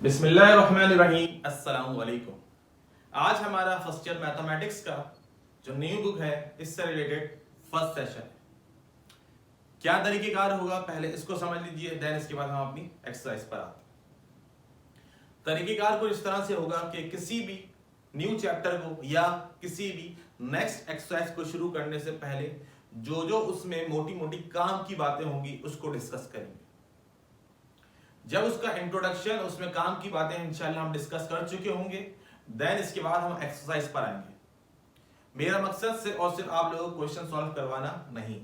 बिस्मिल्लाहिर्रहमानिर्रहीम, अस्सलाम वालेकुम। आज हमारा फर्स्ट ईयर मैथमेटिक्स का जो न्यू बुक है इससे रिलेटेड फर्स्ट सेशन है। क्या तरीकेकार होगा पहले इसको समझ लीजिए, देन इसके बाद हम अपनी एक्सरसाइज पर आते हैं। तरीकेकार को इस तरह से होगा कि किसी भी न्यू चैप्टर को या किसी भी नेक्स्ट एक्सरसाइज को शुरू करने से पहले जो उसमें मोटी मोटी काम की बातें होंगी उसको डिस्कस करेंगे। जब उसका इंट्रोडक्शन, उसमें काम की बातें इंशाल्लाह हम डिस्कस कर चुके होंगे, देन इसके बाद हम एक्सरसाइज पर आएंगे। मेरा मकसद सिर्फ और सिर्फ आप लोगों को क्वेश्चन सॉल्व करवाना नहीं।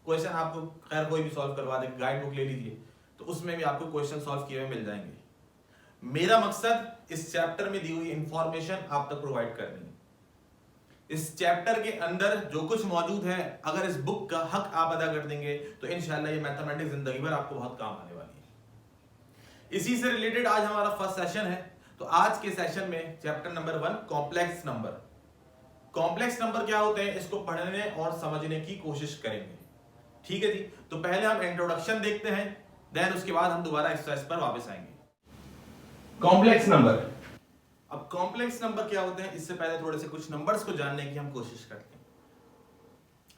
क्वेश्चन आपको खैर कोई भी सॉल्व करवा दे, गाइड बुक ले लीजिए तो उसमें भी आपको क्वेश्चन सॉल्व किए हुए मिल जाएंगे। मेरा मकसद इस चैप्टर में दी हुई इंफॉर्मेशन आप तक प्रोवाइड करनी है। इस चैप्टर के अंदर जो कुछ मौजूद है, अगर इस बुक का हक आप अदा कर देंगे तो इंशाल्लाह ये मैथमेटिक्स जिंदगी भर आपको बहुत काम आने वाली है। इसी से रिलेटेड आज हमारा फर्स्ट सेशन है। तो आज के सेशन में chapter number 1 complex number. Complex number क्या होते हैं इसको पढ़ने और समझने की कोशिश करेंगे। ठीक है जी, तो पहले हम इंट्रोडक्शन देखते हैं, देन उसके बाद हम दोबारा एक्सरसाइज पर वापस आएंगे। Complex number. अब कॉम्प्लेक्स नंबर क्या होते हैं इससे पहले थोड़े से कुछ नंबर्स को जानने की हम कोशिश करते हैं।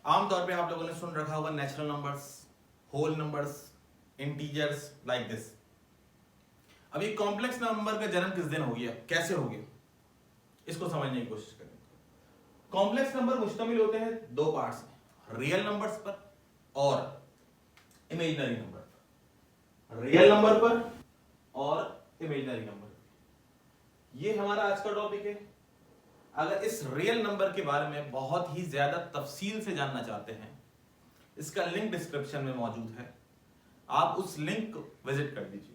आमतौर पे आप लोगों ने सुन रखा होगा natural numbers, whole numbers, integers, like this. अब ये कॉम्प्लेक्स नंबर का जन्म किस दिन हो गया, कैसे हो गया, इसको समझने की कोशिश करें। कॉम्प्लेक्स नंबर मुश्तमिल होते हैं दो पार्ट्स में, रियल नंबर्स पर और इमेजिनरी नंबर पर। रियल नंबर पर और इमेजिनरी नंबर पर, ये हमारा आज का टॉपिक है। अगर इस रियल नंबर के बारे में बहुत ही ज्यादा तफसील से जानना चाहते हैं, इसका लिंक डिस्क्रिप्शन में मौजूद है, आप उस लिंक को विजिट कर दीजिए।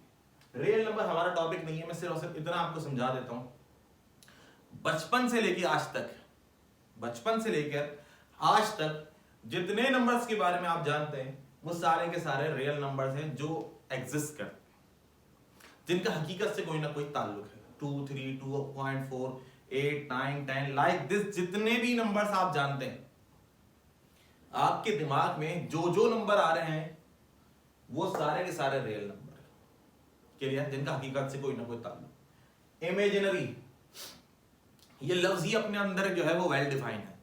रियल नंबर हमारा टॉपिक नहीं है, मैं सिर्फ और सिर्फ इतना आपको समझा देता हूं। बचपन से लेकर आज तक जितने नंबर्स के बारे में आप जानते हैं वो सारे के सारे रियल नंबर्स हैं जो एग्जिस्ट करते हैं, जिनका हकीकत से कोई ना कोई ताल्लुक है। 2, 3, 2.4, 8, 9, 10 लाइक दिस, जितने भी नंबर्स आप जानते हैं, आपके दिमाग में जो नंबर आ रहे हैं वो सारे के सारे रियल नंबर के लिए, जिनका हकीकत से कोई ना कोई ताल्लुक। इमेजिनरी, ये लफ्ज ही अपने अंदर जो है वो वेल डिफाइन है।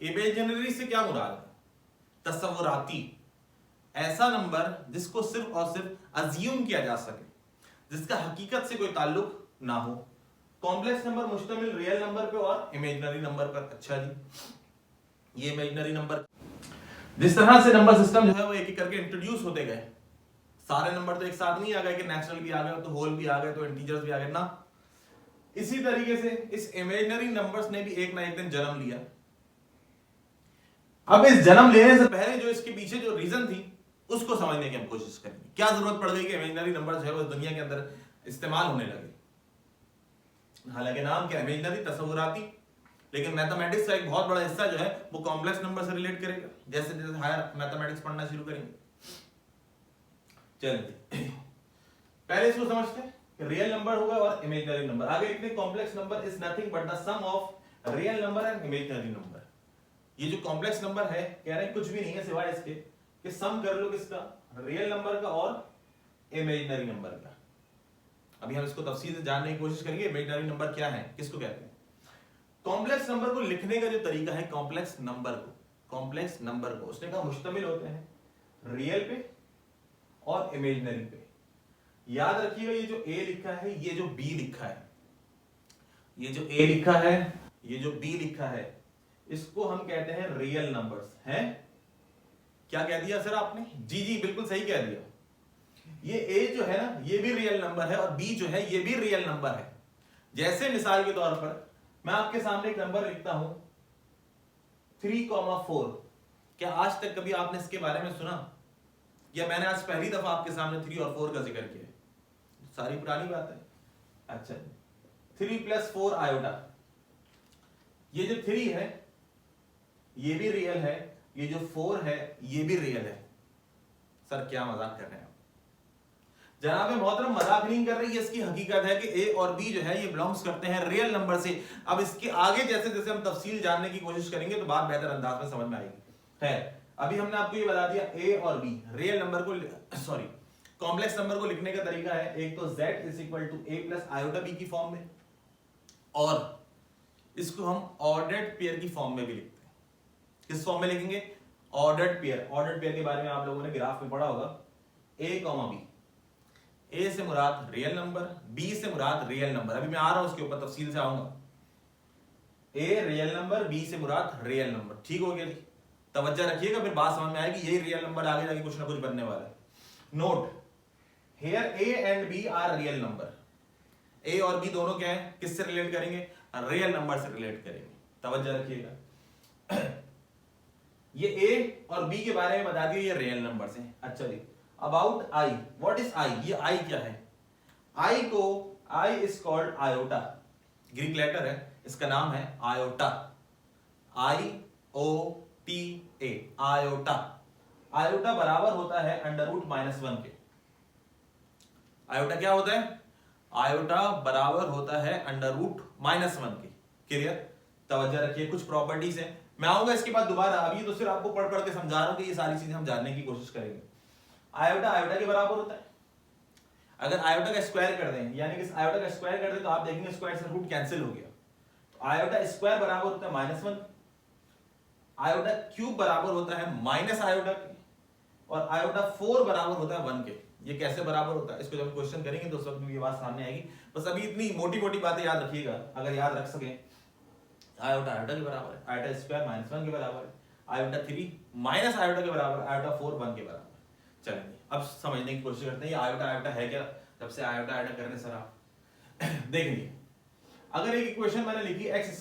इमेजिनरी से क्या मुराद है? तस्वुराती, ऐसा नंबर जिसको सिर्फ और सिर्फ अज्यूम किया जा सके, जिसका हकीकत से कोई ताल्लुक ना हो। कॉम्प्लेक्स नंबर मुश्तमिल रियल नंबर पे और इमेजिनरी नंबर पर। अच्छा जी, ये इमेजिनरी नंबर, जिस तरह से नंबर सिस्टम जो है वो एक एक करके इंट्रोड्यूस होते गए, सारे नंबर तो एक साथ नहीं आ गए कि नेचुरल भी आ गए तो होल भी आ गए तो इंटीजर्स भी आ गए ना। इसी तरीके से इस इमेजिनरी नंबर्स ने भी एक ना एक दिन जन्म लिया। अब इस जन्म लेने से पहले जो इसके पीछे जो रीजन थी उसको समझने की हम कोशिश करेंगे। क्या जरूरत पड़ गई कि इमेजिनरी नंबर जो है वो दुनिया के अंदर इस्तेमाल होने लगे। हालांकि नाम क्या, इमेजिनरी, तस्वुराती, लेकिन मैथमेटिक्स का एक बहुत बड़ा हिस्सा जो है वो कॉम्प्लेक्स नंबर से रिलेट करेगा जैसे जैसे हायर मैथमेटिक्स पढ़ना शुरू करेंगे। चलिए पहले इसको समझते हैं। रियल नंबर होगा और इमेजिनरी नंबर। आगे लिखते हैं complex number is nothing but the sum of real number and imaginary number. ये जो कॉम्प्लेक्स नंबर है, कह रहे हैं कुछ भी नहीं है सिवाय इसके कि सम कर लो किसका, रियल नंबर का और इमेजिनरी नंबर का। अभी हम इसको तफसील से जानने की कोशिश करेंगे। इमेजिनरी नंबर क्या है, किसको कहते हैं। कॉम्प्लेक्स नंबर को लिखने का जो तरीका है, कॉम्प्लेक्स नंबर को उसने कहा मुश्तमिल होते हैं रियल पे और इमेजिनरी पे। याद रखिएगा ये जो ए लिखा है, ये जो बी लिखा है, ये जो ए लिखा है, ये जो बी लिखा है, इसको हम कहते हैं रियल नंबर्स हैं। क्या कह दिया सर आपने? जी बिल्कुल सही कह दिया। ये ए जो है ना ये भी रियल नंबर है और बी जो है ये भी रियल नंबर है। जैसे मिसाल के तौर पर मैं आपके सामने एक नंबर लिखता हूं 3,4। क्या आज तक कभी आपने इसके बारे में सुना, या मैंने आज पहली दफा आपके सामने 3 और 4 का जिक्र किया? सारी पुरानी बात है। अच्छा, 3 + 4 आयोटा, ये जो 3 है ये भी रियल है, ये जो 4 है ये भी रियल है। सर क्या मजाक कर रहे हैं आप? जनाब मोहतरम मजाक नहीं कर रही है, इसकी हकीकत है कि ए और बी जो है ये बिलोंग्स करते हैं रियल नंबर से। अब इसके आगे जैसे जैसे हम तफसील जानने की कोशिश करेंगे तो बात बेहतर अंदाज में समझ में आएगी। है, अभी हमने आपको ये बता दिया ए और बी रियल नंबर को, सॉरी कॉम्प्लेक्स नंबर को लिखने का तरीका है, एक तो z is equal to a plus iota b की फॉर्म में, और इसको हम ऑर्डर्ड पेयर की फॉर्म में भी लिखते हैं। किस फॉर्म में लिखेंगे? Ordered pair. ऑर्डर्ड पेयर के बारे में आप लोगों ने ग्राफ में पढ़ा होगा, a कॉमा b, a से मुराद रियल नंबर, b से मुराद रियल नंबर। अभी मैं आ रहा हूं उसके ऊपर, तफसील से आऊंगा। a रियल नंबर, b से मुराद रियल नंबर। ठीक हो गया जी? तवज्जो रखिएगा, फिर बात समझ में आएगी, यही रियल नंबर आगे जाके कुछ ना कुछ बनने वाला है। Note, here a and b are real number. a और b दोनों क्या है? किससे रिलेट करेंगे? रियल नंबर से रिलेट करेंगे। तवज्जो रखिएगा। ये a और b के बारे में बता दिए, ये रियल नंबर से। अच्छा जी, about i, what is i? ये i क्या है? i को i is called iota, Greek letter है, इसका नाम है आयोटा, IOTA, आयोटा। आयोटा बराबर होता है √-1 के। आयोटा क्या होता है? आयोटा बराबर होता है √-1 के। क्लियर? तवज्जो रखिए, कुछ प्रॉपर्टीज है, मैं आऊंगा इसके बाद दोबारा, अभी तो सिर्फ आपको पढ़ पढ़ के समझा रहा हूं कि ये सारी चीजें हम जानने की कोशिश करेंगे। आयोटा आयोटा के बराबर होता है। अगर आयोटा का स्क्वायर कर दें, यानी कि आयोटा का स्क्वायर कर दें, तो आप देखेंगे स्क्वायर से रूट कैंसिल हो गया, तो आयोटा स्क्वायर बराबर होता है -1, आयोटा क्यूब बराबर होता है माइनस आयोटा के, और आयोटा 4 बराबर होता है 1 के। ये कैसे बराबर होता है, इसको जब क्वेश्चन करेंगे तो उस वक्त ये बात सामने आएगी। बस अभी इतनी मोटी मोटी बातें याद रखिएगा, अगर याद रख सके। आयोटा आयोटा के बराबर है, आयोटा स्क्वायर -1 के बराबर है, आयोटा 3 माइनस आयोटा के बराबर, आयोटा 4 1 के बराबर। चलेंगे अब समझने की कोशिश करते हैं, ये आयोटा आयोटा है क्या, तब से आयोटा आयोटा करने सर आप देखेंगे। अगर एक इक्वेशन मैंने लिखी x² -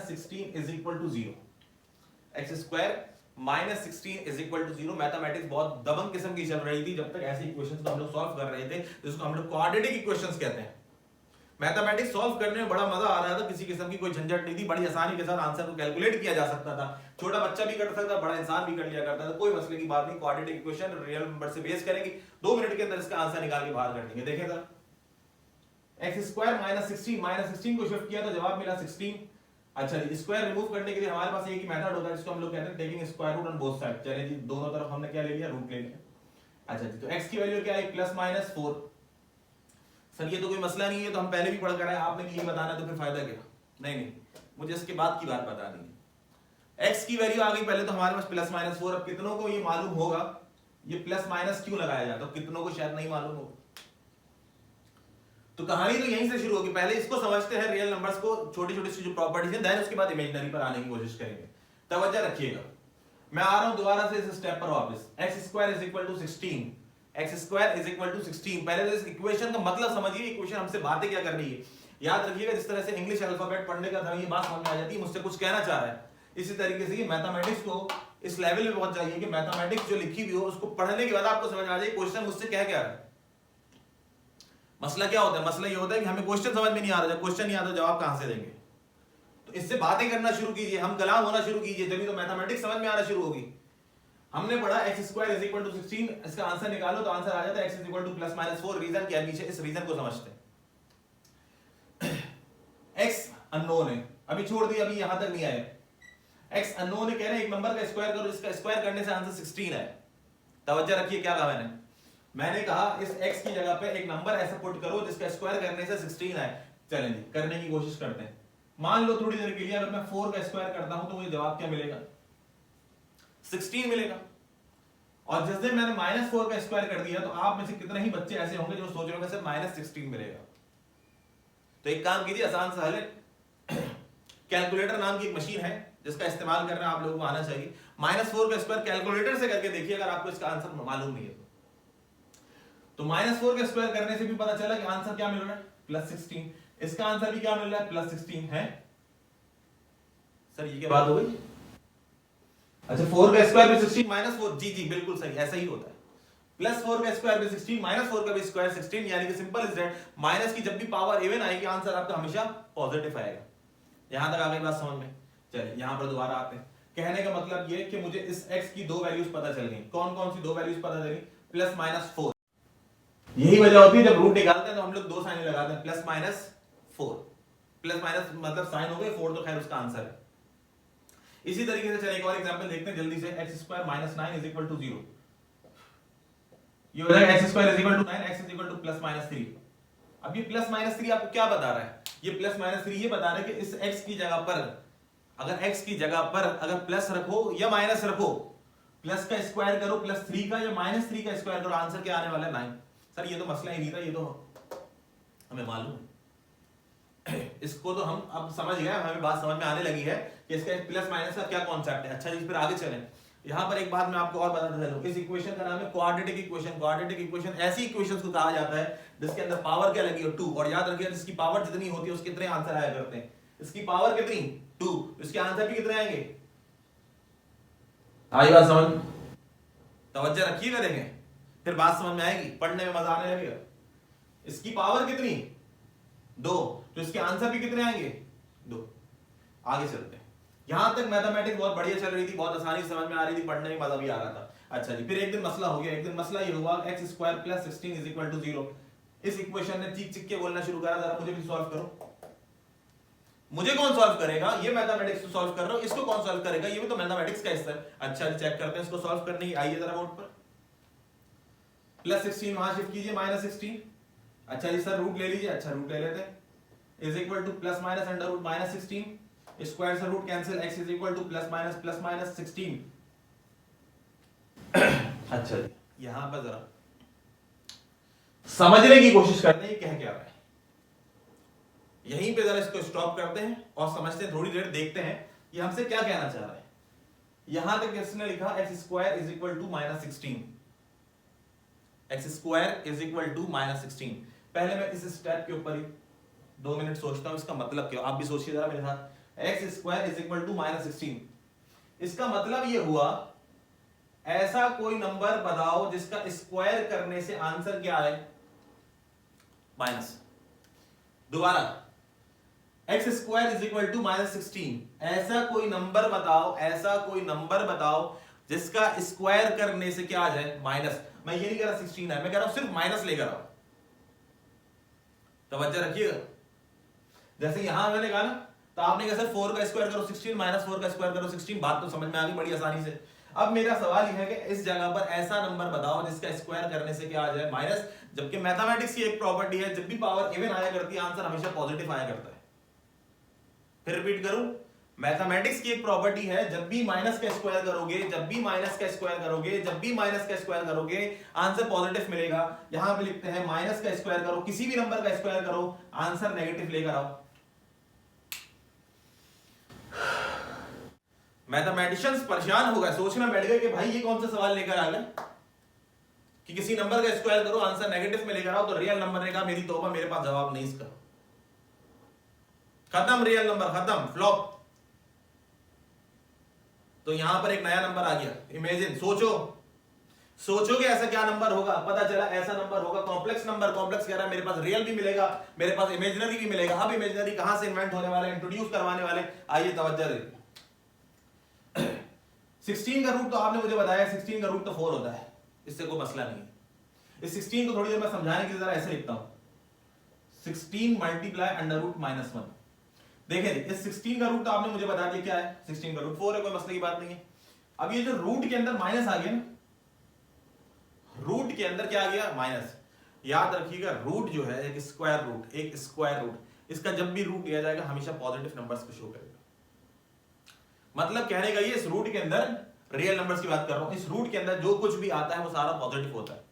16 is equal to 0, x² - 16 is equal to 0, mathematics बहुत दबंग किस्म की चल रही थी जब तक ऐसे इक्वेशंस को हम लोग सॉल्व कर रहे थे, जिसको हम लोग क्वाड्रेटिक इक्वेशंस कहते हैं। मैथमेटिक्स सॉल्व करने में बड़ा मजा आ रहा था, किसी किस्म की कोई झंझट नहीं थी, बड़ी आसानी के साथ आंसर को कैलकुलेट किया जा सकता था। छोटा बच्चा भी कर सकता था, बड़ा इंसान भी कर लिया करता था, कोई मसले की बात नहीं। क्वाड्रेटिक इक्वेशन रियल नंबर से बेस करेंगे, 2 मिनट के अंदर इसका आंसर निकाल के बाहर कर देंगे। देखें जरा, x² - 16 को शिफ्ट किया तो जवाब मिला 16। अच्छा जी, स्क्वायर रिमूव करने के लिए हमारे पास एक ही मेथड होता है, जिसको हम लोग कहते हैं taking square root on both side. चलिए जी, दोनों तरफ हमने क्या ले लिया? रूट ले लिया। अच्छा जी, तो x की वैल्यू क्या है? +-4। सर ये तो कोई मसला नहीं है, तो हम पहले भी पढ़ कर आए, आपने भी यही बताना है, तो फिर फायदा क्या? नहीं, मुझे इसके बाद की बात बतानी है। x की वैल्यू आ गई, पहले तो हमारे पास +-4। अब कितनों को ये मालूम होगा ये प्लस माइनस क्यों लगाया जाता है? कितनों को शायद नहीं मालूम होगा। तो कहानी तो यहीं से शुरू होगी, पहले इसको समझते हैं, रियल नंबर्स को, छोटी छोटी जो प्रॉपर्टीज है, देन उसके बाद इमेजिनरी पर आने की कोशिश करेंगे। तवज्जो रखिएगा, मैं आ रहा हूं दोबारा से इस स्टेप पर वापस। x² = 16, x² = 16। पहले तो इस इक्वेशन का मतलब समझिए, इक्वेशन हमसे बातें क्या कर रही है। याद रखिएगा, जिस तरह से इंग्लिश अल्फाबेट पढ़ने का था, ये बात समझ में आ जाती है, मुझसे कुछ कहना चाह रहा है। इसी तरीके से मैथमेटिक्स को इस लेवल पे पहुंच जाइए कि मैथमेटिक्स जो लिखी हुई हो उसको पढ़ने के बाद आपको समझ आ जाए क्वेश्चन मुझसे कह क्या रहा है। मसला क्या होता है? मसला ये होता है कि हमें क्वेश्चन समझ में नहीं आ रहा, जब क्वेश्चन नहीं आता जवाब कहां से देंगे। तो इससे बातें करना शुरू कीजिए, हम कलाम होना शुरू कीजिए, तभी तो मैथमेटिक्स समझ में आना शुरू होगी। हमने पढ़ा x² = 16, इसका आंसर निकालो तो आंसर आ जाता है x = +-4। रीजन क्या है पीछे, इस रीजन को समझते हैं। x अननोन है, अभी छोड़ दिया, अभी यहां तक नहीं आए। x अननोन है, कह रहे हैं एक नंबर का स्क्वायर करो, इसका स्क्वायर करने से आंसर 16 है। तवज्जो रखिए, क्या कहा मैंने कहा इस x की जगह पे एक नंबर ऐसा पुट करो जिसका स्क्वायर करने से 16 आए। चलें जी, करने की कोशिश करते हैं। मान लो थोड़ी देर के लिए अगर मैं 4 का स्क्वायर करता हूं तो मुझे जवाब क्या मिलेगा? 16 मिलेगा। और जैसे मैंने -4 का स्क्वायर कर दिया, तो आप में से कितने ही बच्चे ऐसे होंगे जो सोच रहे होंगे सर -16 मिलेगा। तो एक काम कीजिए, आसान सा हल है। कैलकुलेटर नाम की एक मशीन है जिसका इस्तेमाल करना आप लोगों को आना चाहिए। -4 का स्क्वायर कैलकुलेटर से करके देखिए, अगर आपको इसका आंसर मालूम नहीं है तो -4 का स्क्वायर करने से भी पता चला कि आंसर क्या मिल रहा है? +16। इसका आंसर भी क्या मिल रहा है? +16 है। सर ये क्या बात हो गई? अच्छा, 4 का स्क्वायर भी 16 -4, जी जी बिल्कुल सही, ऐसा ही होता है। +4 का स्क्वायर भी 16, -4 का भी स्क्वायर 16, यानी कि सिंपल इज दैट, माइनस की जब भी पावर इवन आएगी आंसर आपका हमेशा पॉजिटिव आएगा। यहां तक आ गई बात समझ में? चलिए यहां पर दोबारा आते हैं। कहने का मतलब ये कि मुझे इस x की 2 वैल्यूज पता चल गई। कौन कौन सी 2 वैल्यूज पता चली? +-4। यही वजह होती है जब रूट निकालते हैं तो हम लोग 2 साइन लगाते हैं, +-4। प्लस मतलब साइन हो गए, 4 तो खैर उसका आंसर है। इसी तरीके से चलिए एक और एग्जांपल देखते हैं जल्दी से। x² - 9 = 0। ये हो जाएगा x square is equal to 9, x is equal to plus minus 3। अब ये प्लस माइनस 3 आपको क्या बता रहा है? ये प्लस माइनस 3 ये बता रहा है कि इस x की जगह पर अगर प्लस रखो या माइनस रखो, प्लस का स्क्वायर करो प्लस 3 का या माइनस 3 का स्क्वायर करो, आंसर क्या आने वाला है? 9। सर ये तो मसला ही नहीं था, ये तो हमें मालूम है। इसको तो हम अब समझ गए, हमें बात समझ में आने लगी है कि इसका प्लस माइनस का क्या कॉन्सेप्ट है। अच्छा जी, फिर आगे चलें। यहां पर एक बात मैं आपको और बताता चलूं, इस इक्वेशन का नाम है क्वाड्रेटिक इक्वेशन। क्वाड्रेटिक इक्वेशन ऐसी इक्वेशंस को कहा जाता है जिसके अंदर पावर क्या लगी हो? 2। और याद रखिए जिसकी पावर जितनी होती है उसके कितने आंसर आया करते हैं। इसकी पावर कितनी? 2, इसके आंसर भी कितने आएंगे? आई बात समझ? तवज्जो रखिएगा, देखें फिर बात समझ में आएगी, पढ़ने में मजा आने लगेगा। इसकी पावर कितनी? 2, तो इसके आंसर भी कितने आएंगे? 2। आगे चलते हैं। यहां तक मैथमेटिक्स बहुत बढ़िया चल रही थी, बहुत आसानी से समझ में आ रही थी, पढ़ने में मजा भी आ रहा था। अच्छा जी, फिर एक दिन मसला हो गया। एक दिन मसला ये हुआ x square plus 16 is equal to 0। इस इक्वेशन ने चीख चीख के बोलना शुरू करा, जरा मुझे भी सॉल्व करो। मुझे कौन सॉल्व करेगा? ये मैथमेटिक्स को सॉल्व कर रहा हूं, इसको कौन सॉल्व करेगा? ये भी तो मैथमेटिक्स का हिस्सा है। अच्छा जी, चेक करते हैं इसको सॉल्व करने की। आइए जरा बोर्ड पर, प्लस 16 वहां शिफ्ट कीजिए, माइनस 16। अच्छा जी सर, रूट ले लीजिए। अच्छा, रूट ले लेते हैं। Is equal to plus minus under root minus 16, square से root cancel, x is equal to plus minus 16। अच्छा जी, यहां पर जरा समझने की कोशिश करते हैं कह क्या रहा है। यहीं पे जरा इसको स्टॉप करते हैं और समझते हैं, थोड़ी देर देखते हैं कि हमसे क्या कहना चाह रहा है। यहां तक इसने लिखा x square is equal to minus 16, x square is equal to minus 16। पहले मैं इस स्टेप के ऊपर ही 2 मिनट सोचता हूं इसका मतलब क्या। आप भी सोचिए जरा मेरे साथ। x square is equal to minus 16, इसका मतलब ये हुआ ऐसा कोई नंबर बताओ जिसका स्क्वायर करने से आंसर क्या आए? माइनस। दोबारा, x square is equal to minus 16, ऐसा कोई नंबर बताओ जिसका स्क्वायर करने से क्या आ जाए? माइनस। मैं ये नहीं कह रहा 16 है, मैं कह रहा हूं सिर्फ माइनस लेकर आओ। तवज्जो रखिएगा। जैसे यहां मैंने कहा ना, तो आपने कहा सर 4 का स्क्वायर करो 16, माइनस 4 का स्क्वायर करो 16। बात तो समझ में आ गई बड़ी आसानी से। अब मेरा सवाल यह है कि इस जगह पर ऐसा नंबर बताओ जिसका स्क्वायर करने से क्या आ जाए? माइनस। जबकि मैथमेटिक्स की एक प्रॉपर्टी है, जब भी पावर इवन आया करती है आंसर हमेशा पॉजिटिव आया करता है। फिर रिपीट करूं, मैथमेटिक्स की एक प्रॉपर्टी है, जब भी माइनस का स्क्वायर करोगे आंसर पॉजिटिव मिलेगा। यहां पे लिखते हैं माइनस का स्क्वायर करो, किसी भी नंबर का स्क्वायर करो, आंसर नेगेटिव लेकर आओ। मैथमेटिशियंस परेशान हो गए, सोचना बैठ गए कि भाई ये कौन सा सवाल लेकर आ गए कि किसी नंबर का स्क्वायर करो आंसर नेगेटिव में लेकर आओ। तो रियल नंबर ने कहा मेरी तौबा, मेरे पास जवाब नहीं इसका, खत्म, रियल नंबर खत्म, फ्लॉप। तो यहां पर एक नया नंबर आ गया, इमेजिन, सोचो कि ऐसा क्या नंबर होगा। पता चला ऐसा नंबर होगा कॉम्प्लेक्स नंबर। कॉम्प्लेक्स कह रहा है मेरे पास रियल भी मिलेगा, मेरे पास इमेजिनरी भी मिलेगा। अब इमेजिनरी कहां से इन्वेंट होने वाले, इंट्रोड्यूस करवाने वाले, आइए तवज्जो रखिए। 16 का रूट तो आपने मुझे बताया, 16 का रूट तो 4 होता है, इससे कोई मसला नहीं है। इस 16 को थोड़ी देर मैं समझाने के लिए जरा ऐसे लिखता हूं, 16 मल्टीप्लाई अंडर रूट माइनस 1। देखिए इस 16 का रूट तो आपने मुझे बता दिया क्या है, 16 का रूट 4 है, कोई मसले की बात नहीं है। अब ये जो रूट के अंदर माइनस आ गया ना, रूट के अंदर क्या आ गया? माइनस। याद रखिएगा रूट जो है एक स्क्वायर रूट, इसका जब भी रूट लिया जाएगा हमेशा पॉजिटिव नंबर्स को शो करेगा। मतलब कहने का ये, इस रूट के अंदर रियल नंबर्स की बात कर रहा हूं, इस रूट के अंदर जो कुछ भी आता है वो सारा पॉजिटिव होता है।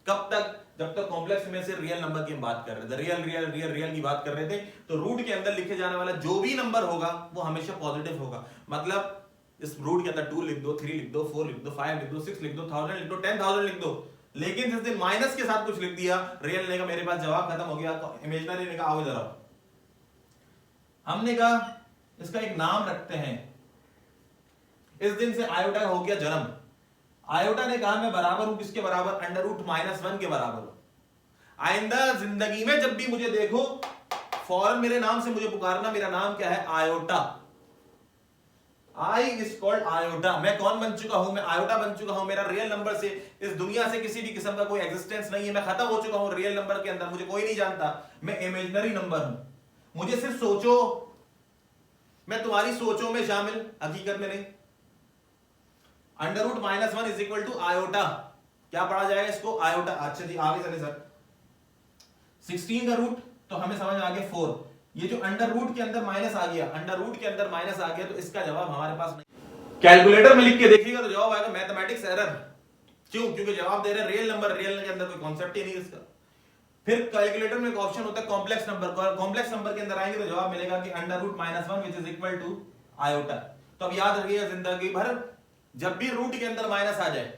कब तक? जब तक कॉम्प्लेक्स में से रियल नंबर की हम बात कर रहे थे, रियल की बात कर रहे थे, तो रूट के अंदर लिखे जाने वाला जो भी नंबर होगा वो हमेशा पॉजिटिव होगा। मतलब इस रूट के अंदर 2 लिख दो, 3 लिख दो, 4 लिख दो, 5 लिख दो, 6 लिख दो, 1000 लिख दो, 10,000 लिख दो, लेकिन जिस दिन माइनस के साथ कुछ लिख दिया, रियल ने कहा मेरे पास जवाब खत्म हो गया, तो इमेजिनरी ने कहा आओ इधर आओ। हमने कहा इसका एक नाम रखते हैं। इस दिन से आयोटा हो गया जन्म। आयोटा ने कहा मैं बराबर हूं किसके बराबर? अंडर रूट माइनस 1 के बराबर हूं। आइंदा जिंदगी में जब भी मुझे देखो फौरन मेरे नाम से मुझे पुकारना। मेरा नाम क्या है? Iota. I is called iota. मैं कौन बन चुका हूं? मैं आयोटा बन चुका हूं। मेरा रियल नंबर से इस दुनिया से किसी भी किस्म का कोई एग्जिस्टेंस नहीं है। मैं खत्म हो चुका हूं रियल नंबर के अंदर, मुझे कोई नहीं जानता। मैं इमेजिनरी नंबर हूं। मुझे सिर्फ सोचो, मैं तुम्हारी सोचों में शामिल, हकीकत में नहीं। Under root minus 1 is equal to iota. क्या पढ़ा जाएगा इसको, आयोटा। अच्छा जी आगे चले सर, 16 का रूट तो हमें समझ में आ गया 4। ये जो अंडर रूट के अंदर माइनस आ गया, अंडर रूट के अंदर माइनस आ गया, तो इसका जवाब हमारे पास नहीं। कैलकुलेटर में लिख के देखिएगा तो जवाब आएगा मैथमेटिक्स एरर। क्यों? क्योंकि जवाब दे रहे हैं रियल नंबर, रियल के अंदर कोई कॉन्सेप्ट ही नहीं इसका। फिर कैलकुलेटर में एक ऑप्शन होता है कॉम्प्लेक्स नंबर, कॉम्प्लेक्स नंबर के अंदर आएंगे तो जवाब मिलेगा कि under root -1 which is equal to iota. तो अब याद रखिएगा जिंदगी भर जब भी रूट के अंदर माइनस आ जाए,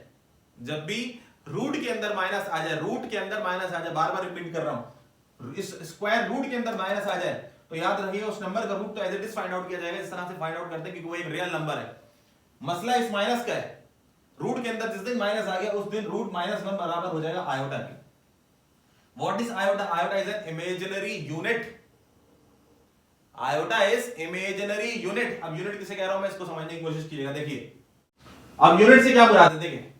जब भी रूट के अंदर माइनस आ जाए, रूट के अंदर माइनस आ जाए, बार बार रिपीट कर रहा हूं, इस स्क्वायर रूट के अंदर माइनस आ जाए तो याद रखिएगा उस नंबर का रूट तो as it is find out किया जाएगा, इस तरह से फाइंड आउट करते हैं कि वो एक रियल नंबर है। मसला इस माइनस का है, रूट के अंदर जिस दिन माइनस आ गया उस दिन रूट -1 बराबर हो जाएगा आयोटा के। What is iota? Iota is an imaginary unit. Iota is imaginary unit. अब यूनिट किसे कह रहा हूं मैं, इसको समझने की कोशिश कीजिएगा। देखिए अब यूनिट से क्या बुलाते हैं, देखिए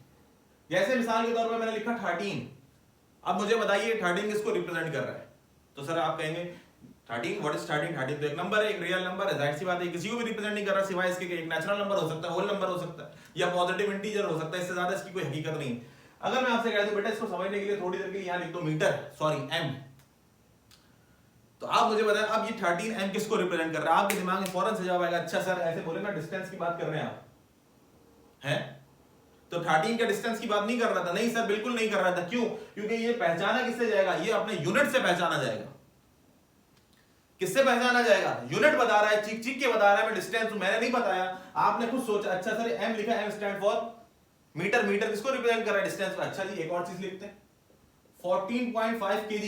जैसे मिसाल के तौर पे मैंने लिखा 13। अब मुझे बताइए 13 किसको रिप्रेजेंट कर रहा है? तो सर आप कहेंगे 13 व्हाट इज 13? 13 तो एक नंबर है, एक रियल नंबर है, जाहिर सी बात है किसी को भी रिप्रेजेंट नहीं कर रहा सिवाय इसके कि एक नेचुरल नंबर हो सकता है, होल नंबर हो सकता है, या पॉजिटिव इंटीजर हो सकता है, इससे ज्यादा इसकी कोई हकीकत नहीं। अगर मैं आपसे कह दूं बेटा इसको समझने के लिए थोड़ी देर के लिए यहां लिख दो मीटर, सॉरी एम, तो आप मुझे बताएं अब ये 13 एम किसको रिप्रेजेंट कर रहा है? आपके दिमाग में फौरन से जवाब आएगा अच्छा सर ऐसे बोले ना डिस्टेंस की बात कर रहे हैं आप, हैं? तो 13 का डिस्टेंस की बात नहीं कर रहा था। नहीं सर बिल्कुल नहीं कर रहा था। क्यों? क्योंकि ये पहचाना किससे जाएगा, ये अपने यूनिट से पहचाना जाएगा। किससे पहचाना जाएगा? यूनिट बता रहा है, चीख चीख के बता रहा है मैं डिस्टेंस हूं, मैंने नहीं बताया, आपने खुद सोचा अच्छा सर एम लिखा, M stand for meter, meter किसको रिप्रेजेंट कर रहा है? डिस्टेंस को। अच्छा जी एक और चीज लिखते हैं 14.5 kg।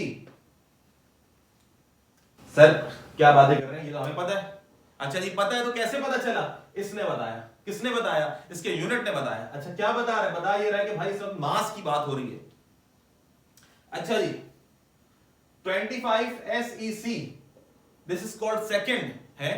सर क्या बातें कर रहे हैं, ये तो हमें पता है। अच्छा जी पता है तो कैसे पता चला? इसने बताया। किसने बताया? इसके यूनिट ने बताया। अच्छा क्या बता रहा है? बता ये रहा है कि भाई सब मास की बात हो रही है। अच्छा जी 25 SEC this is called second है,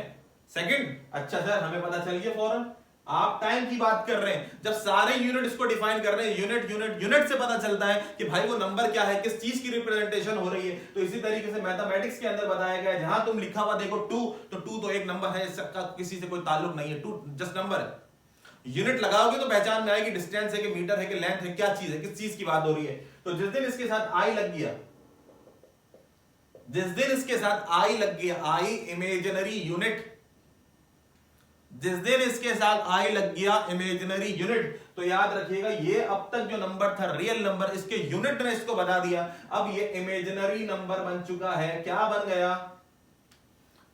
सेकंड। अच्छा सर हमें पता चल गया फौरन, आप टाइम की बात कर रहे हैं। जब सारे यूनिट इसको डिफाइन कर रहे हैं, यूनिट यूनिट यूनिट से पता चलता है कि भाई वो नंबर क्या है, किस चीज की रिप्रेजेंटेशन हो रही है। तो इसी तरीके से मैथमेटिक्स के अंदर बताया गया है, जहां तुम लिखा हुआ देखो 2 तो 2 तो एक नंबर है, इसका किसी से कोई ताल्लुक नहीं है, 2 जस्ट नंबर है। यूनिट लगाओगे तो पहचान में आएगी डिस्टेंस है कि मीटर है कि लेंथ है, क्या चीज है, किस चीज की बात हो रही है। तो जिस दिन इसके साथ आई लग गया, जिस दिन इसके साथ आई लग गया, आई इमेजिनरी यूनिट, जिस दिन इसके साथ आई लग गया इमेजिनरी यूनिट, तो याद रखिएगा ये अब तक जो नंबर था रियल नंबर, इसके यूनिट ने इसको बता दिया, अब ये इमेजिनरी नंबर बन चुका है। क्या बन गया?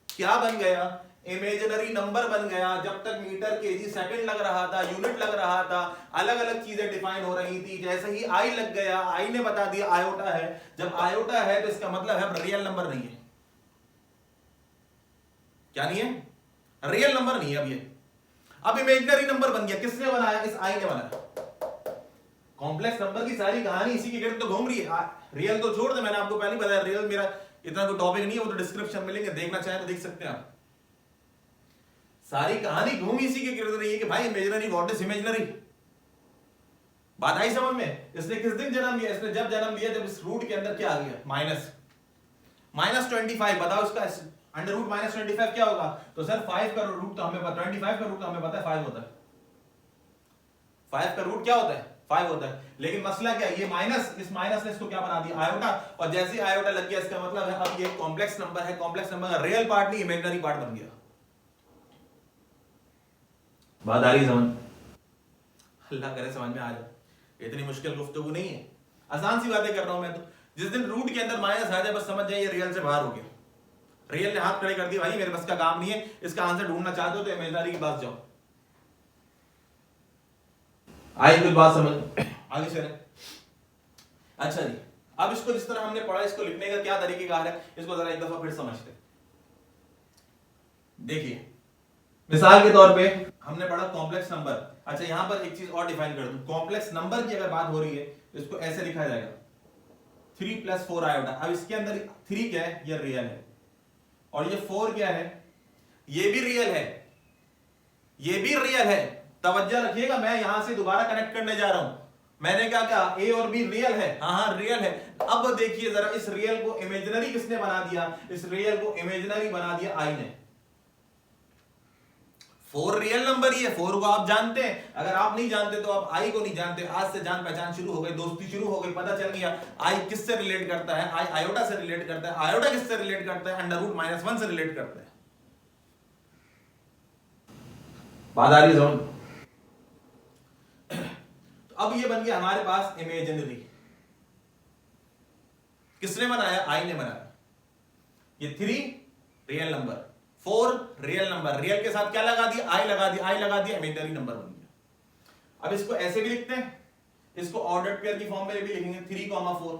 क्या बन गया? इमेजिनरी नंबर बन गया। जब तक मीटर, केजी, सेकंड लग रहा था, यूनिट लग रहा था, अलग अलग चीजें डिफाइन हो रही थी, जैसे ही आई लग गया, आई ने बता दिया आयोटा है। जब आयोटा है तो इसका मतलब है रियल नंबर नहीं है। क्या नहीं है? रियल नंबर नहीं है। अब इमेजिनरी नंबर बन गया। किसने बनाया? इस आई ने बनाया। कॉम्प्लेक्स नंबर की सारी कहानी इसी के गिर्द तो घूम रही है। रियल तो छोड़ दे, मैंने आपको पहले बताया रियल मेरा इतना कोई टॉपिक नहीं है, वो तो डिस्क्रिप्शन में लेंगे, देखना चाहे तो देख सकते हैं आप। सारी कहानी घूमी इसी के गिर्द रही है कि भाई इमेजिनरी व्हाट इज इमेजिनरी। बात आई समझ में? इसने किस दिन जन्म लिया? इसने जब जन्म लिया जब इस रूट के अंदर क्या आ गया? -25। बताओ इसका अंडर रूट -25 क्या होगा? तो सर 5 का रूट तो हमें पता, 25 का रूट तो हमें पता है 5 होता है। 5 का रूट क्या होता है? 5 होता है। लेकिन मसला क्या है? ये माइनस, इस माइनस ने इसको क्या बना दिया? आयोटा। और जैसे ही आयोटा लग गया इसका मतलब है अब ये कॉम्प्लेक्स नंबर है, कॉम्प्लेक्स नंबर का रियल पार्ट नहीं इमेजिनरी पार्ट बन गया। बात आ रही समझ? अल्लाह करे समझ में आ जाए। इतनी मुश्किल गुफ्तगू नहीं है, आसान सी बातें कर रहा हूं मैं तो। जिस दिन रूट के अंदर माइनस आ जाए बस समझ जाइए रियल से बाहर हो गया। रियल ने हाथ खड़े कर दिए, भाई मेरे बस का काम नहीं है, इसका आंसर ढूंढना चाहते हो तो इमेजिनरी के पास जाओ। आई कुछ बात समझ? आगे चले। अच्छा जी अब इसको जिस तरह हमने पढ़ा, इसको लिखने का क्या तरीकेकार है, इसको जरा एक दफा फिर समझते। देखिए मिसाल के तौर पे हमने पढ़ा कॉम्प्लेक्स नंबर। अच्छा यहां पर एक चीज और डिफाइन कर दूं, कॉम्प्लेक्स नंबर की अगर बात हो रही है तो इसको ऐसे लिखा जाएगा 3 + 4 आयोटा। अब इसके अंदर 3 क्या है? ये रियल है। और ये 4 क्या है? ये भी रियल है, ये भी रियल है। तवज्जो रखिएगा, मैं यहां से दोबारा कनेक्ट करने जा रहा हूं। मैंने क्या कहा? ए और बी रियल है। हाँ रियल है। अब देखिए जरा इस रियल को इमेजिनरी किसने बना दिया? इस रियल को इमेजिनरी बना दिया आई ने। 4 रियल नंबर ही है, 4 को आप जानते हैं। अगर आप नहीं जानते तो आप आई को नहीं जानते। आज से जान पहचान शुरू हो गई, दोस्ती शुरू हो गई, पता चल गया आई किससे रिलेट करता है, आई आयोटा से रिलेट करता है, आयोटा किससे रिलेट करता है, अंडर रूट -1 से रिलेट करता है। बात आ रही है समझ? तो अब ये बन गया हमारे पास इमेजिनरी। किसने बनाया? आई ने बनाया। ये 3 real number, 4 real number, real के साथ क्या लगा दिया? आई लगा दिया, आई लगा दिया, इमेजिनरी नंबर बन गया। अब इसको ऐसे भी लिखते हैं, इसको ऑर्डर्ड पेयर की फॉर्म में भी लिखेंगे 3,4।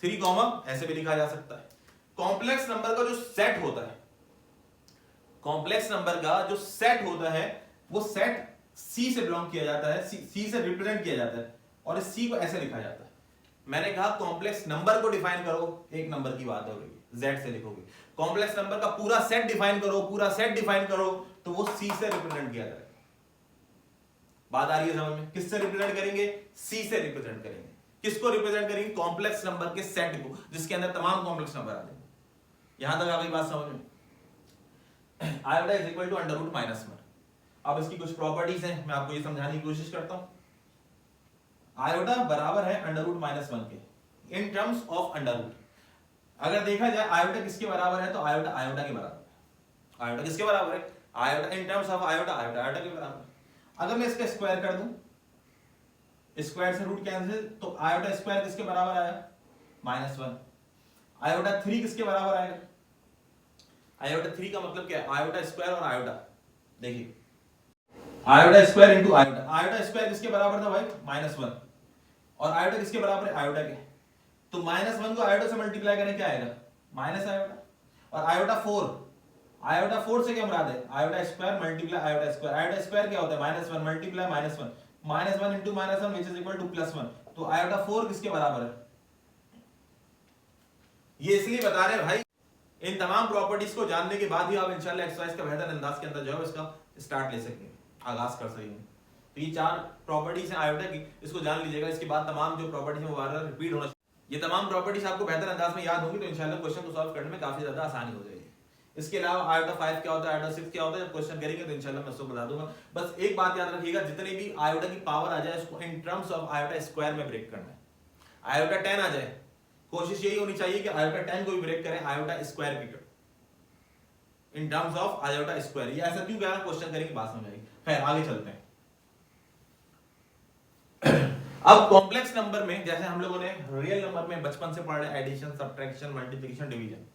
3, ऐसे भी लिखा जा सकता है। कॉम्प्लेक्स नंबर का जो सेट होता है, कॉम्प्लेक्स नंबर का जो सेट होता है वो सेट सी से बिलोंग किया जाता है, सी से रिप्रेजेंट किया जाता है, और इस सी को ऐसे लिखा जाता है। मैंने कहा कॉम्प्लेक्स नंबर को डिफाइन करो, एक नंबर की बात हो रही है, जेड से लिखोगे। कॉम्प्लेक्स नंबर का पूरा सेट डिफाइन करो, पूरा सेट डिफाइन करो, तो वो सी से रिप्रेजेंट किया जाएगा। बात आ रही है समझ में? किससे रिप्रेजेंट करेंगे? सी से रिप्रेजेंट करेंगे। किसको रिप्रेजेंट करेंगे? कॉम्प्लेक्स नंबर के सेट को, जिसके अंदर तमाम कॉम्प्लेक्स नंबर आ जाएंगे। यहां तक आ गई बात समझ में? Iota is equal to under root -1। अब इसकी कुछ प्रॉपर्टीज हैं, मैं आपको ये समझाने की कोशिश करता हूं। आयोटा बराबर है अंडर रूट -1 के in terms of under root. अगर देखा जाए आयोटा किसके बराबर है, तो आयोटा आयोटा के बराबर है। आयोटा किसके बराबर है? Iota in terms of iota, iota iota के बराबर है। अगर मैं इसका स्क्वायर कर दूं, स्क्वायर से रूट कैंसिल, तो आयोटा स्क्वायर किसके बराबर आया? -1। आयोटा 3 किसके बराबर आएगा? आयोटा 3 का मतलब क्या है? आयोटा स्क्वायर और आयोटा, देखिए iota square into iota. Iota square किसके बराबर था भाई? -1। और आयोटा किसके बराबर है? आयोटा के। तो -1 को आयोटा से मल्टीप्लाई करें, क्या आएगा? Minus iota. और आयोटा 4, आयोटा 4 से क्या मुराद है? Iota square multiply iota square. Iota square क्या होता है? -1 multiply -1, -1 into -1 which is equal to +1। तो आयोटा 4 किसके बराबर है? ये इसलिए बता रहे हैं भाई, इन तमाम प्रॉपर्टीज को जानने के बाद ही आप इंशाल्लाह एक्सरसाइज का बेहतर अंदाज के अंदर जो है इसका स्टार्ट ले सकेंगे, आगाज कर सकेंगे। तो ये 4 प्रॉपर्टीज हैं आयोटा की, इसको जान लीजिएगा। इसके बाद तमाम जो प्रॉपर्टीज है वो बार-बार रिपीट होना, ये तमाम प्रॉपर्टीज आपको बेहतर अंदाज में याद होंगी, तो इंशाल्लाह क्वेश्चन को सॉल्व करने में काफी ज्यादा आसानी हो जाएगी। इसके अलावा आयोटा 5 क्या होता है, आयोटा 6 क्या होता है, जब क्वेश्चन करेंगे तो इंशाल्लाह मैं उसको बता दूंगा। बस एक बात याद रखिएगा, जितने भी आयोटा की पावर आ जाए उसको इन टर्म्स ऑफ आयोटा स्क्वायर में ब्रेक करना है। आयोटा 10 आ जाए, कोशिश यही होनी चाहिए कि आयोटा 10 को भी ब्रेक करें आयोटा स्क्वायर की इन टर्म्स ऑफ आयोटा स्क्वायर। ये ऐसा क्यों कह रहा, क्वेश्चन करेंगे बात समझ आएगी। खैर आगे चलते हैं। अब कॉम्प्लेक्स नंबर में जैसे हम लोगों ने रियल नंबर में बचपन से पढ़ा है, एडिशन, सब्ट्रैक्शन, मल्टीप्लिकेशन, डिवीजन,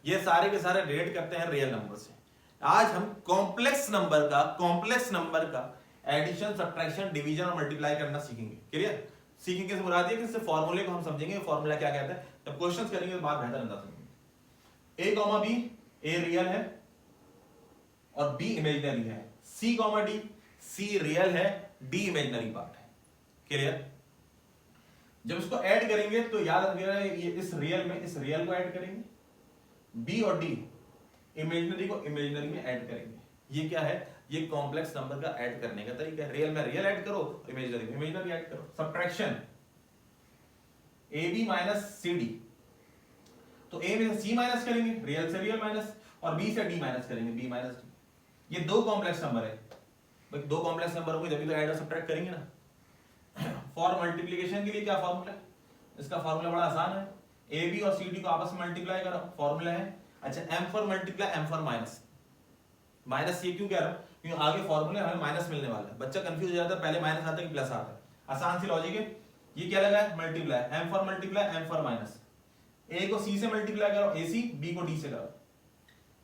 ये सारे के सारे रिलेट करते हैं रियल नंबर से। आज हम कॉम्प्लेक्स नंबर का एडिशन, सब्ट्रैक्शन, डिवीजन और मल्टीप्लाई करना सीखेंगे। क्लियर? सीखेंगे से मुराद है कि इससे फार्मूले को हम समझेंगे, फार्मूला क्या कहता है। जब क्वेश्चंस करेंगे तो बात बेहतर अंदाज समझेंगे। ए कॉमा बी, ए रियल है और बी इमेजिनरी है। सी कॉमा डी, सी रियल है, डी इमेजिनरी पार्ट है। क्लियर? जब इसको ऐड करेंगे तो याद रखिएगा, ये इस रियल को ऐड करेंगे, बी और डी इमेजिनरी को इमेजिनरी में ऐड करेंगे। ये क्या है? ये कॉम्प्लेक्स नंबर का ऐड करने का तरीका है। रियल में रियल ऐड करो, इमेजिनरी में इमेजिनरी ऐड करो। Subtraction, A B minus C D, तो ए में से सी माइनस करेंगे, रियल से रियल माइनस, और बी से डी माइनस करेंगे, बी माइनस डी। ये 2 कॉम्प्लेक्स नंबर है भाई, 2 कॉम्प्लेक्स नंबर होंगे जब भी तो ऐड और सब्ट्रैक्ट करेंगे ना। फॉर मल्टीप्लिकेशन के लिए क्या फॉर्मूला है? इसका फॉर्मूला बड़ा आसान है, ए बी और सी डी को आपस में मल्टीप्लाई करो, फॉर्मूला है अच्छा m for multiply m for minus. Minus ये क्यों कह रहा हूं? क्योंकि आगे फॉर्मूले हमें माइनस मिलने वाला है। बच्चा कंफ्यूज हो जाता है, पहले माइनस आता है कि प्लस आता है। आसान सी लॉजिक है। ये क्या लगा है? Multiply, m for multiply m for minus. a को c से मल्टीप्लाई करो ac, b को d से करो,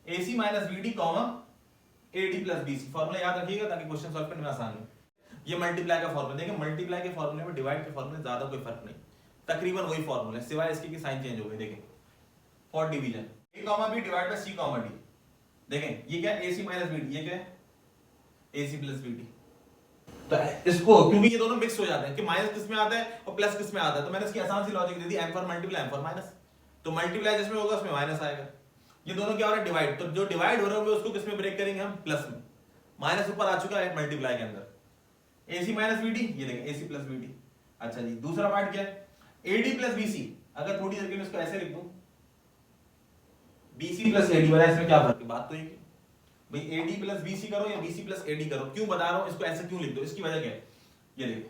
ac minus bd comma ad plus bc। Formula याद रखिएगा ताकि क्वेश्चन सॉल्व करने में आसानी हो। ये मल्टीप्लाई का फॉर्मूला, देखिए मल्टीप्लाई के फॉर्मूले में डिवाइड के फॉर्मूले ज्यादा कोई फर्क नहीं, तकरीबन वही फॉर्मूला है, सिवाय इसके कि साइन चेंज हो गए। देखें for division, a comma b divide by c comma d, देखें ये क्या है? ac माइनस bd, ये क्या है? ac plus bd। तो इसको क्योंकि ये दोनों मिक्स हो जाते हैं कि माइनस किस में आता है और प्लस किस में आता है, तो मैंने इसकी आसान सी लॉजिक दे दी, m for multiply m for minus. तो मल्टीप्लाई जिसमें होगा उसमें माइनस आएगा। ये दोनों क्या हो रहा है? डिवाइड। तो जो डिवाइड हो रहे होंगे उसको किस में ब्रेक करेंगे हम? प्लस में। माइनस ऊपर आ चुका है मल्टीप्लाई के अंदर, AC माइनस BD, ये देखें AC प्लस BD। अच्छा जी, दूसरा पार्ट क्या है? AD plus BC। अगर थोड़ी देर के लिए इसको ऐसे लिख दूं, BC प्लस AD, वाला इसमें क्या फर्क है? बात तो एक है। भाई एडी प्लस बीसी करो या बीसी प्लस एडी करो। क्यों बता रहा हूं इसको ऐसे क्यों लिख दो, इसकी वजह क्या है, ये देखो,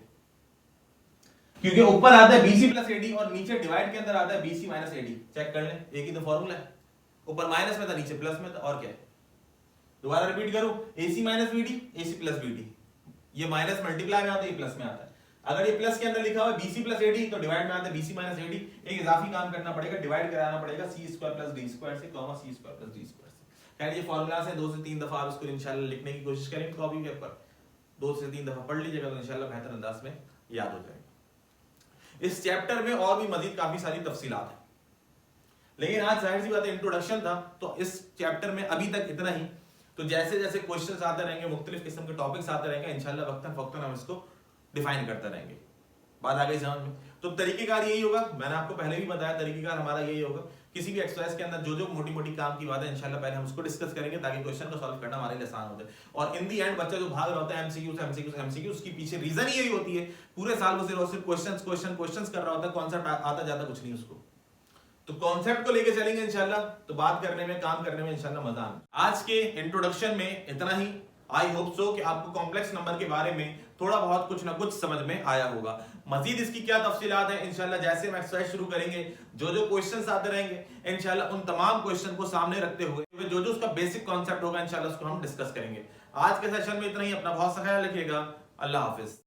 क्योंकि ऊपर आता है बीसी प्लस एडी और नीचे डिवाइड के अंदर आता है बीसी माइनस एडी। चेक कर ले, एक ही तो फॉर्मूला है, ऊपर माइनस में था नीचे प्लस में था, और क्या है। दोबारा रिपीट करूं, AC minus BD, AC plus BD, ये माइनस मल्टीप्लाई में आता है, ये प्लस में आता है। अगर ये प्लस के अंदर लिखा हुआ है बीसी प्लस एडी तो डिवाइड में आता है बीसी माइनस एडी। एक इजाफी काम करना पड़ेगा, डिवाइड कराना पड़ेगा सी स्क्वायर प्लस डी स्क्वायर से, कॉमा सी स्क्वायर प्लस डी स्क्वायर से। खैर ये फॉर्मूला से 2 से 3 दफा आप इसको इंशाल्लाह लिखने की कोशिश करेंगे कॉपी के ऊपर, 2 से 3 दफा पढ़ लीजिएगा तो इंशाल्लाह बेहतर अंदाज में याद हो जाएगा। इस चैप्टर में और भी मजीद काफी सारी तफसीलात है, लेकिन आज जाहिर सी बात है इंट्रोडक्शन था तो इस चैप्टर में अभी तक इतना ही। तो जैसे जैसे क्वेश्चंस आते रहेंगे, मुख्तलिफ किस्म के टॉपिक्स आते रहेंगे, इंशाल्लाह वक्तन फक्तन हम इसको डिफाइन करते रहेंगे। बात आ गई समझ में? तो तरीकेकार यही होगा, मैंने आपको पहले भी बताया तरीकेकार हमारा यही होगा। किसी भी एक्सरसाइज के अंदर जो जो मोटी मोटी काम की बात है इंशाल्लाह पहले हम उसको डिस्कस करेंगे ताकि क्वेश्चन को सॉल्व करना हमारे लिए आसान हो जाए। और इन दी एंड बच्चा जो भाग रहा होता है एमसीक्यू से एमसीक्यू से एमसीक्यू, उसकी पीछे रीजन यही होती है, पूरे साल वो सिर्फ क्वेश्चंस कर रहा होता है, कॉन्सेप्ट आता जाता कुछ नहीं उसको। तो कॉन्सेप्ट को लेके चलेंगे इंशाल्लाह, तो बात करने में काम करने में इंशाल्लाह मजा आना। आज के इंट्रोडक्शन में इतना ही। आई होप सो कि आपको कॉम्प्लेक्स नंबर के बारे में थोड़ा बहुत कुछ ना कुछ समझ में आया होगा। मजीद इसकी क्या तफसीलात है इंशाल्लाह जैसे हम एक्सरसाइज शुरू करेंगे, जो जो क्वेश्चंस आते रहेंगे इंशाल्लाह उन तमाम क्वेश्चन को सामने रखते हुए जो जो उसका बेसिक कॉन्सेप्ट होगा इंशाल्लाह उसको हम डिस्कस करेंगे। आज के सेशन में इतना ही। अपना बहुत सा ख्याल रखिएगा। अल्लाह हाफिज।